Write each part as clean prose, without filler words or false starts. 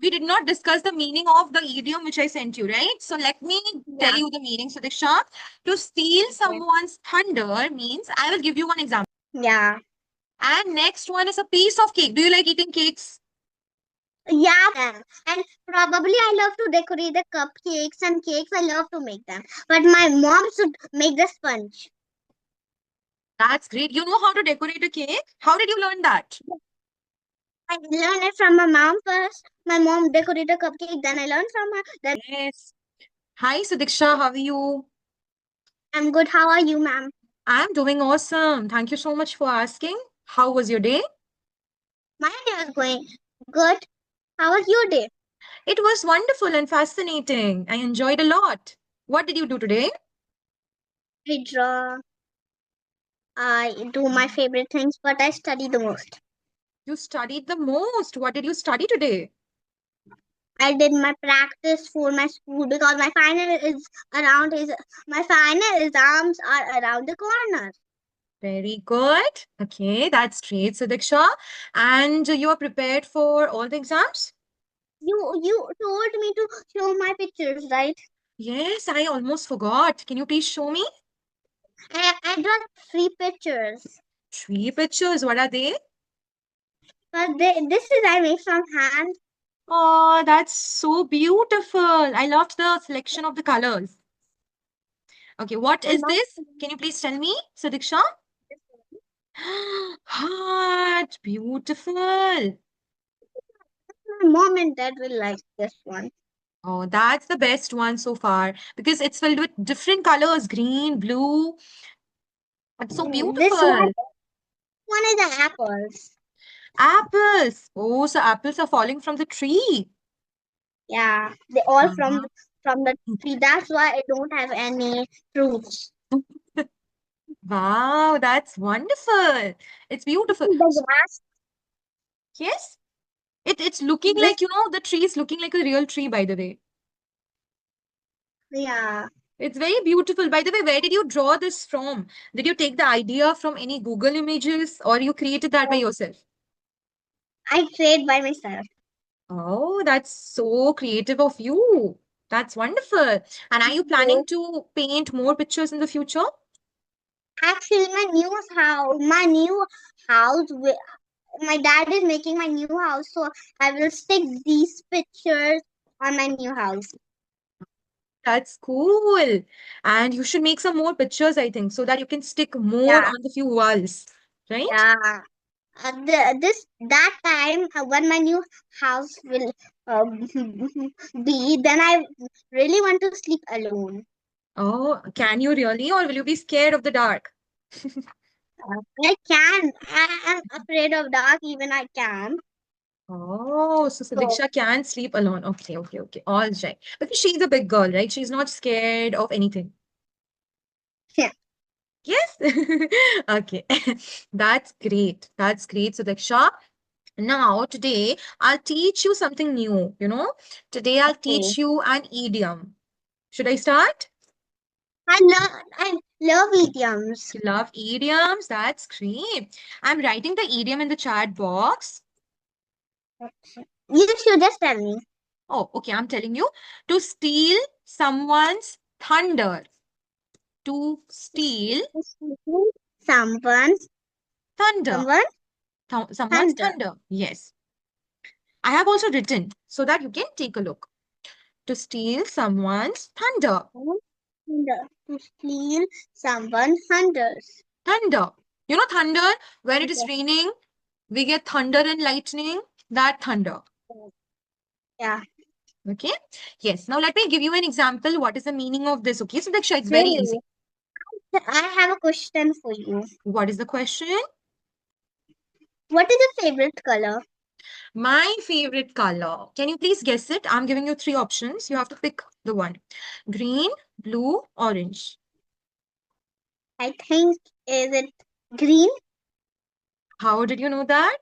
we did not discuss the meaning of the idiom which I sent you, right? So let me tell Yeah. you the meaning, Sadiksha. To steal Okay. someone's thunder means, I will give you one example. Yeah. And next one is a piece of cake. Do you like eating cakes? Yeah, ma'am. And probably I love to decorate the cupcakes and cakes. I love to make them. But my mom should make the sponge. That's great. You know how to decorate a cake? How did you learn that? I learned it from my mom first. My mom decorated a cupcake. Then I learned from her. Then Yes. Hi, Sadiksha. How are you? I'm good. How are you, ma'am? I'm doing awesome. Thank you so much for asking. How was your day? My day was going good. How was your day? It was wonderful and fascinating. I enjoyed a lot. What did you do today? I draw. I do my favorite things, but I study the most. You studied the most. What did you study today? I did my practice for my school because my final exams are around the corner. Very good. Okay, that's great, Sadiksha. And you are prepared for all the exams? You told me to show my pictures, right? Yes, I almost forgot. Can you please show me? I draw three pictures. Three pictures. What are they? But this is I made from hand. Oh, that's so beautiful. I loved the selection of the colors. Okay, what And is this? Can you please tell me, Sadiksha? Heart. Beautiful. my mom and dad will like this one. Oh, that's the best one so far because it's filled with different colors, green, blue. It's so This one, beautiful. one is the apples. Apples. Oh, so apples are falling from the tree. Yeah, they all Uh-huh. from the tree. That's why I don't have any fruits. Wow, that's wonderful. It's beautiful. The grass. Yes, it's looking This like, the tree is looking like a real tree, by the way. yeah. It's very beautiful. By the way, where did you draw this from? Did you take the idea from any Google images or you created that by yourself? I trade by myself. Oh, that's so creative of you. That's wonderful. And are you planning So to paint more pictures in the future? actually, my dad is making my new house, so I will stick these pictures on my new house. That's cool. And you should make some more pictures, I think, so that you can stick more Yeah, on the few walls, right? yeah. That time when my new house will be, then I really want to sleep alone. Oh, can you really, or will you be scared of the dark? I can. I am afraid of dark. Even I can. Oh, so So Sadiksha can sleep alone. Okay, okay, okay. All right. Because she's a big girl, right? She's not scared of anything. yeah. Yes. Okay. That's great. That's great, Sadiksha. Now, today, I'll teach you something new, Today, I'll Okay. teach you an idiom. Should I start? I love idioms. You love idioms? That's great. I'm writing the idiom in the chat box. You should just tell me. Oh, okay, I'm telling you. To steal someone's thunder. To steal Someone, thunder. someone, Someone's thunder. thunder. Yes. I have also written so that you can take a look. To steal someone's thunder. Thunder. To steal someone thunders. Thunder. You know thunder? When it is Okay. raining, we get thunder and lightning. That thunder. Yeah. Okay. Yes. Now let me give you an example. What is the meaning of this? Okay. So Daksha, it's very easy. Really? I have a question for you. What is the question? What is your favorite color? My favorite color. Can you please guess it? I'm giving you three options. You have to pick the one. Green, blue, orange. I think is it green? How did you know that?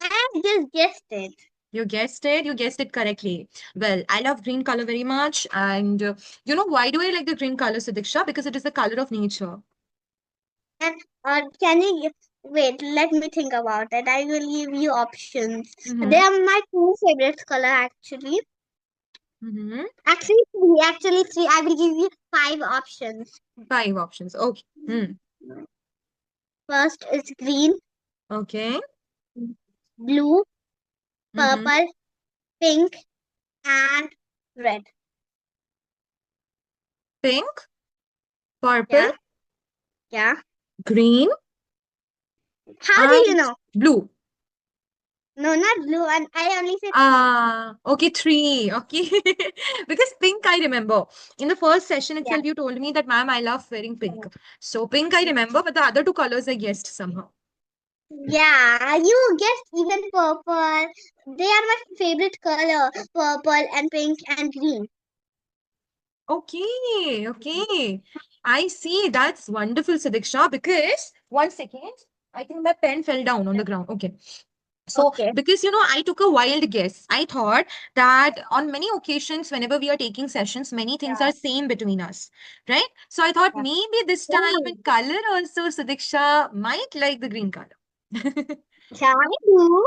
I just guessed it. You guessed it. You guessed it correctly. Well, I love green color very much. And why do I like the green color, Sidiksha? Because it is the color of nature. And can you Wait, let me think about it. I will give you options. They Mm-hmm. are my two favorite color actually. Mm-hmm. Actually three. Actually three. I will give you five options. Five options. Okay. Hmm. First is green, Okay. blue, Mm-hmm. purple, pink, and red. Pink, purple, Yeah, yeah. green, How do you and know? blue. No, not blue. And I only said Ah, okay, three. Okay. Because pink, I remember. In the first session yeah. itself, you told me that, ma'am, I love wearing pink. So pink, I remember, but the other two colors I guessed somehow. Yeah, you guessed even purple. They are my favorite color. Purple and pink and green. Okay, okay. I see. That's wonderful, Sadiksha, because one second, I think my pen fell down on the ground. Okay. So, Okay. because I took a wild guess. I thought that on many occasions, whenever we are taking sessions, many things Yeah. are same between us, right? So I thought Yeah. maybe this time in color also, Sadiksha might like the green color. Yeah, I do.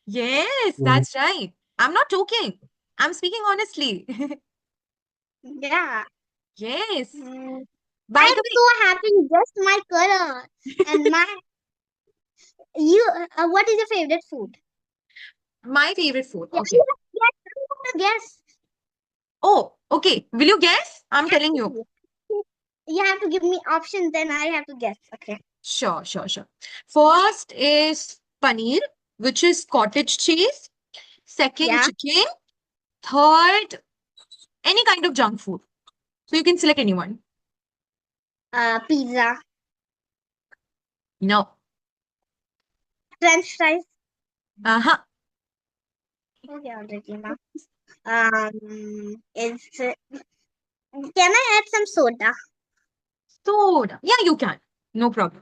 Yes, that's right. I'm not joking. I'm speaking honestly. Yeah. Yes. Mm. By I'm the so happy you guessed my color. And way, you, what is your favorite food? my favorite food. Yeah, Okay. you have to guess. Oh, okay. Will you guess? I'm telling you. Actually, you have to give me options, then I have to guess. Okay. Sure, sure, sure. First is paneer, which is cottage cheese. Second, Yeah. chicken. Third, any kind of junk food. So you can select anyone. Pizza, No. French fries. Uh-huh. Okay, already now. It's can I add some soda? Soda. Yeah, you can. No problem.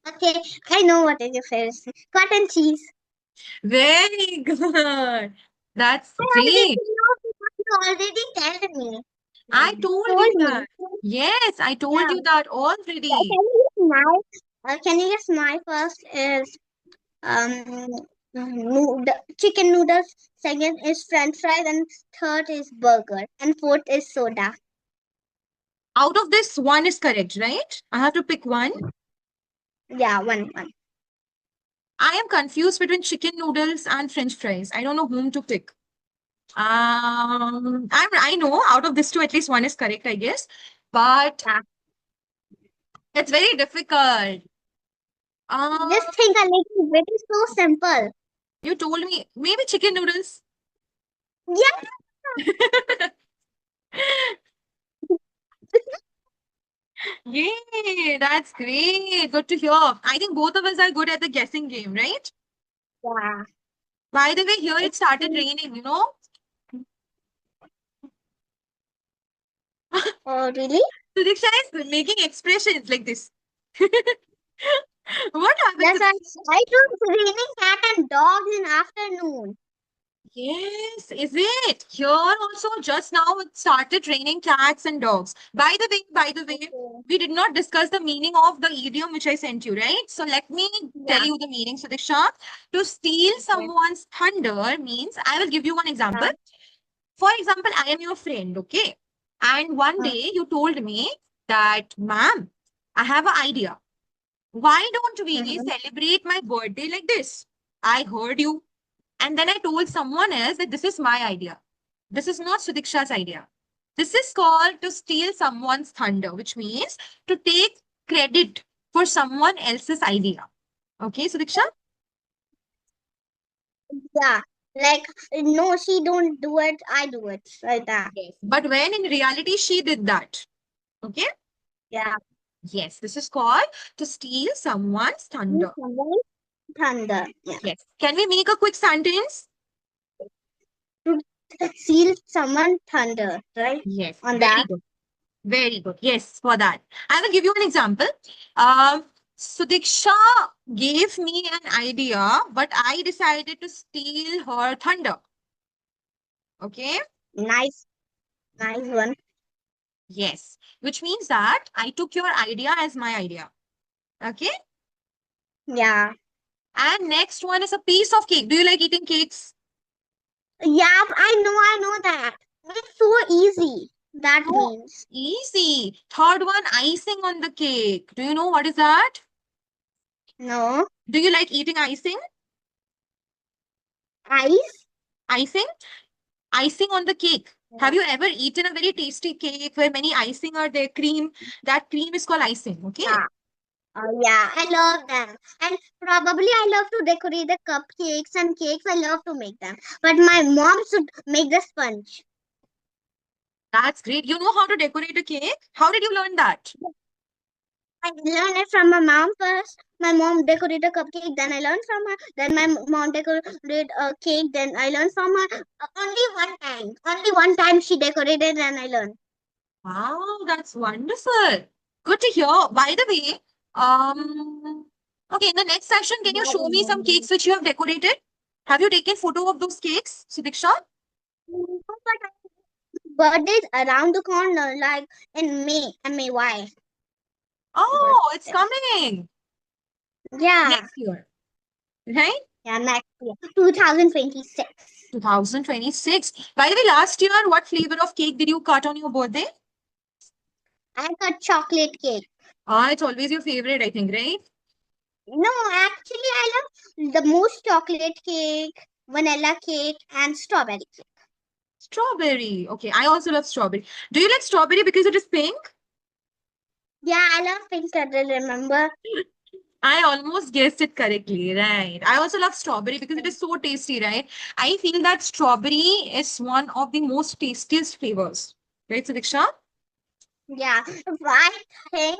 Okay, I know what is your favorite thing. Cotton cheese. Very good. That's I great. already know because you already told me. I told Told you me. that. Yes, I told Yeah. you that Can already. you guess my? Can you guess my first is um chicken noodles. Second is French fries, and third is burger, and fourth is soda. Out of this, one is correct, right? I have to pick one. Yeah, one. I am confused between chicken noodles and French fries. I don't know whom to pick. I know out of these two, at least one is correct, I guess. But Yeah. it's very difficult. Uh, Just think a little bit. It's so simple. you told me maybe chicken noodles. Yeah. Yay, that's great. Good to hear. I think both of us are good at the guessing game, right? Yeah. By the way, here it It's started raining. oh really? Sudiksha is making expressions like this. What happened, That's why Sudiksha? I do raining cat and dogs in afternoon. Yes, is it? Here also just now it started raining cats and dogs. By the way, Okay. we did not discuss the meaning of the idiom which I sent you, right? So let me tell Yeah. you the meaning, Sudiksha. To steal Okay. someone's thunder means, I will give you one example. Yeah. For example, I am your friend, okay? And one Uh, day you told me that, ma'am, I have an idea. Why don't we mhm. celebrate my birthday like this? I heard you. And then I told someone else that this is my idea. This is not Sudiksha's idea. This is called to steal someone's thunder, which means to take credit for someone else's idea. Okay, Sudiksha? Yeah. Like no, she don't do it. I do it like that. Yes. But when in reality she did that. Okay? Yeah. Yes, this is called to steal someone's thunder. Someone thunder. Yeah. Yes. Can we make a quick sentence? To seal someone thunder, right? Yes. On Very that. good. Very good. Yes, for that. I will give you an example. Sudiksha gave me an idea, but I decided to steal her thunder. Okay? Nice. Nice one. Yes. Which means that I took your idea as my idea. Okay? Yeah. And next one is a piece of cake. Do you like eating cakes? Yeah, I know that. It's so easy. That Oh, means. easy. Third one, icing on the cake. Do you know what is that? No. Do you like eating icing? Ice? Icing? Icing on the cake. Yeah. Have you ever eaten a very tasty cake where many icing are there? Cream. That cream is called icing. Okay. Yeah. Oh, yeah. I love them. And probably I love to decorate the cupcakes and cakes. I love to make them. But my mom should make the sponge. That's great. You know how to decorate a cake? How did you learn that? I learned it from my mom first. My mom decorated a cupcake, then I learned from her. Then my mom decorated a cake, then I learned from her. Only one time. Only one time she decorated and I learned. Wow, that's wonderful. Good to hear. By the way, okay, in the next session, can you show me some cakes which you have decorated? Have you taken photo of those cakes, Sudiksha? Birthday's around the corner, like in May, May. Oh, it's Birthday. coming Yeah, next year, right? yeah, next year, 2026. 2026. By the way, last year, what flavor of cake did you cut on your birthday? I got chocolate cake. Ah, it's always your favorite, I think, right? No, actually, I love the most chocolate cake, vanilla cake, and strawberry cake. Strawberry. Okay, I also love strawberry. Do you like strawberry because it is pink? Yeah, I love pink turtle, remember? I almost guessed it correctly, right? I also love strawberry because it is so tasty, right? I feel that strawberry is one of the most tastiest flavors, right, Sadiksha? Yeah, I think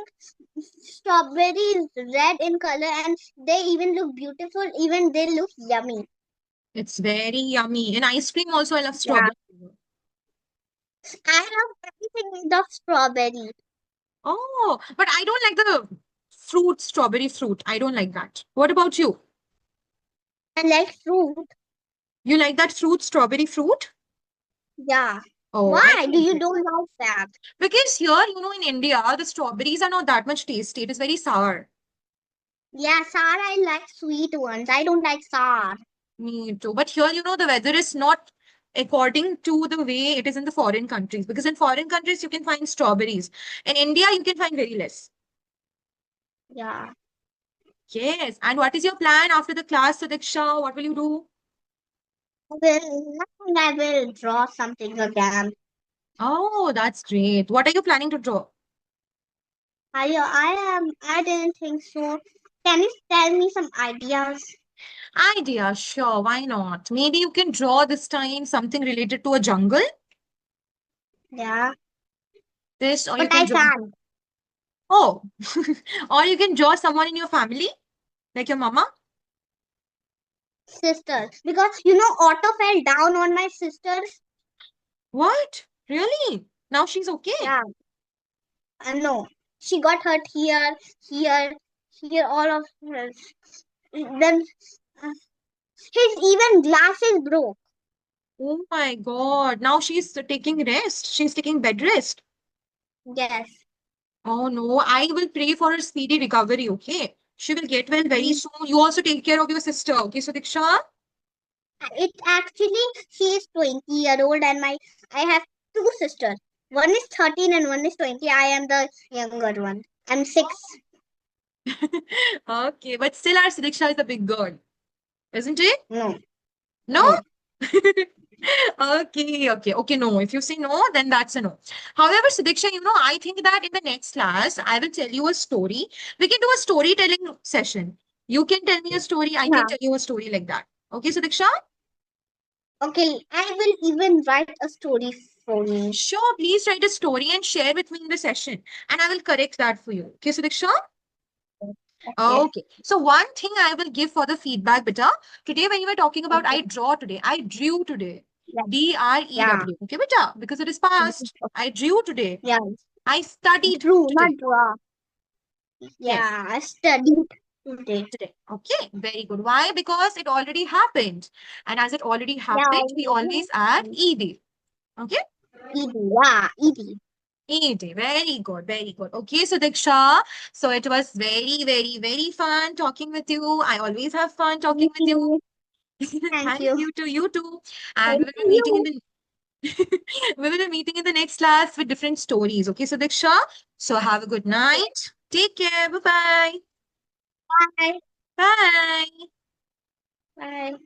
strawberry is red in color and they even look beautiful, even they look yummy. It's very yummy. In ice cream also, I love Yeah, strawberry flavor. I love everything made of strawberry. Oh, but I don't like the fruit, strawberry fruit. I don't like that. What about you? I like fruit. You like that fruit, strawberry fruit? Yeah. Oh, I Why can do you agree. don't like that? Because here, in India, the strawberries are not that much tasty. It is very sour. Yeah, sour, I like sweet ones. I don't like sour. Me too. But here, the weather is not according to the way it is in the foreign countries. Because in foreign countries, you can find strawberries. In India, you can find very less. Yeah. Yes. And what is your plan after the class, Sadiksha? What will you do? Nothing, I will draw something again. Oh, that's great. What are you planning to draw? I didn't think so. Can you tell me some ideas? Idea, sure. Why not? Maybe you can draw this time something related to a jungle. Yeah. This, or you But can I draw. can't. Oh, or you can draw someone in your family, like your mama. Sister. Because Otto fell down on my sisters. What? Really? Now she's okay. Yeah. No. She got hurt here, here, here, all of her. Then uh, his even glasses broke. Oh my God. Now she's taking rest. She's taking bed rest. Yes. Oh no. I will pray for her speedy recovery. Okay. She will get well very Mm. soon. You also take care of your sister. Okay, so Diksha? It actually, she is 20-year-old and I have two sisters. One is 13 and one is 20. I am the younger one. I'm 6. Okay, but still our Diksha is a big girl, isn't it? No, No? no. Okay. No, if you say no, then that's a no. However, Sidiksha, I think that in the next class, I will tell you a story. We can do a storytelling session. You can tell me a story, I can Yeah. tell you a story like that. Okay, Sidiksha? Okay, I will even write a story for me. Sure, please write a story and share with me in the session, and I will correct that for you. Okay, Sidiksha? Okay. Okay. So one thing I will give for the feedback, beta. Today, when you were talking about Okay. I draw today, I drew today. Yeah. Yeah. DREW. Okay, beta, because it is past. I drew today. Yeah. I studied True, not today. draw. Yes, Yeah, I studied today. today. Okay, very good. Why? Because it already happened. And as it already Yeah, happened, we always add already. ED. Okay? Easy. Yeah, easy. ED. Very good. Very good. Okay, so Diksha. So it was very, very, very fun talking with you. I always have fun talking Thank with you. you. Thank Thank you. you to you too. And we Thank will be meeting in you. the we will be meeting in the next class with different stories. Okay, so Diksha. So have a good night. Take care. Bye-bye. Bye. Bye. Bye.